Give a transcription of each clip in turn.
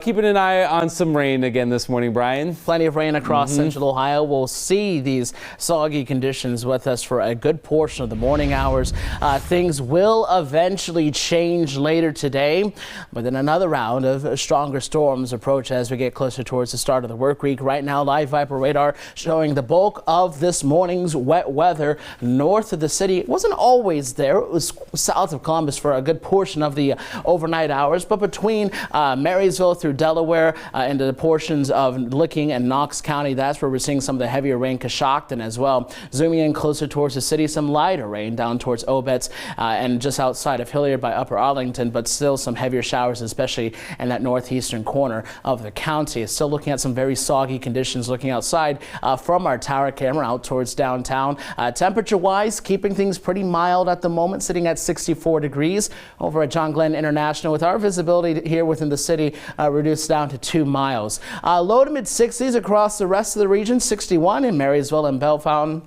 Keeping an eye on some rain again this morning, Brian. Plenty of rain across central Ohio. We'll see these soggy conditions with us for a good portion of the morning hours. Things will eventually change later today, but then another round of stronger storms approach as we get closer towards the start of the work week. Right now, live Viper radar showing the bulk of this morning's wet weather north of the city. It wasn't always there. It was south of Columbus for a good portion of the overnight hours, but between Marysville through Delaware into the portions of Licking and Knox County, that's where we're seeing some of the heavier rain. Coshocton as well. Zooming in closer towards the city, some lighter rain down towards Obetz and just outside of Hilliard by Upper Arlington, but still some heavier showers, especially in that northeastern corner of the county. Still looking at some very soggy conditions looking outside from our tower camera out towards downtown. Temperature-wise, keeping things pretty mild at the moment, sitting at 64 degrees over at John Glenn International, with our visibility here within the city reduced down to 2 miles. Low to mid 60s across the rest of the region. 61 in Marysville and Bellefontaine.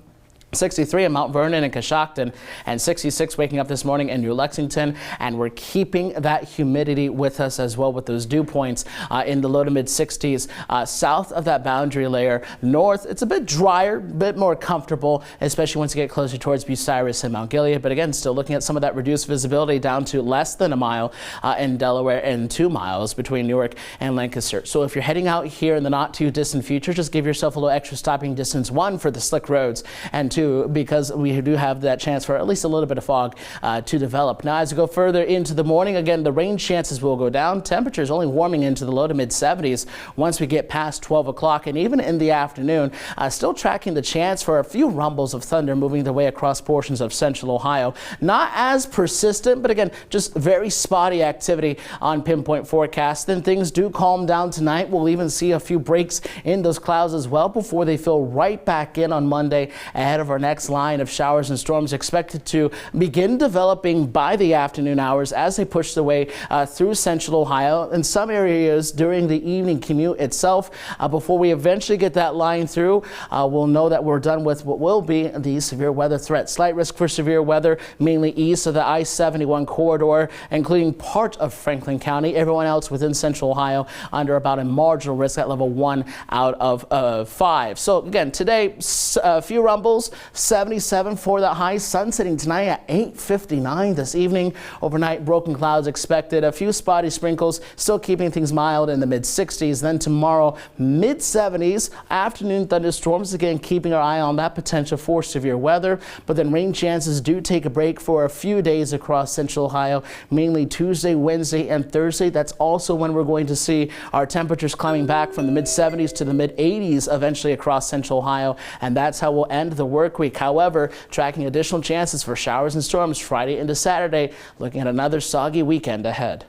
63 in Mount Vernon and Coshocton, and 66 waking up this morning in New Lexington. And we're keeping that humidity with us as well, with those dew points in the low to mid 60s south of that boundary layer. North, it's a bit drier, a bit more comfortable, especially once you get closer towards Bucyrus and Mount Gilead. But again, still looking at some of that reduced visibility down to less than a mile in Delaware and 2 miles between Newark and Lancaster. So if you're heading out here in the not too distant future, just give yourself a little extra stopping distance. 1, for the slick roads, and 2, because we do have that chance for at least a little bit of fog to develop. Now, as we go further into the morning, again, the rain chances will go down. Temperatures only warming into the low to mid 70s once we get past 12 o'clock, and even in the afternoon, still tracking the chance for a few rumbles of thunder moving their way across portions of central Ohio. Not as persistent, but again, just very spotty activity on pinpoint forecasts. Then things do calm down tonight. We'll even see a few breaks in those clouds as well before they fill right back in on Monday ahead of our next line of showers and storms expected to begin developing by the afternoon hours as they push their way through central Ohio. In some areas during the evening commute itself, before we eventually get that line through, we'll know that we're done with what will be the severe weather threat. Slight risk for severe weather, mainly east of the I-71 corridor, including part of Franklin County. Everyone else within central Ohio under about a marginal risk at level 1 out of 5. So again, today, a few rumbles. 77 for the high. Sun setting tonight at 8:59 this evening. Overnight, broken clouds expected. A few spotty sprinkles, still keeping things mild in the mid 60s. Then tomorrow, mid 70s. Afternoon thunderstorms, again keeping our eye on that potential for severe weather. But then rain chances do take a break for a few days across central Ohio, mainly Tuesday, Wednesday, and Thursday. That's also when we're going to see our temperatures climbing back from the mid 70s to the mid 80s eventually across central Ohio. And that's how we'll end the work week. However, tracking additional chances for showers and storms Friday into Saturday, looking at another soggy weekend ahead.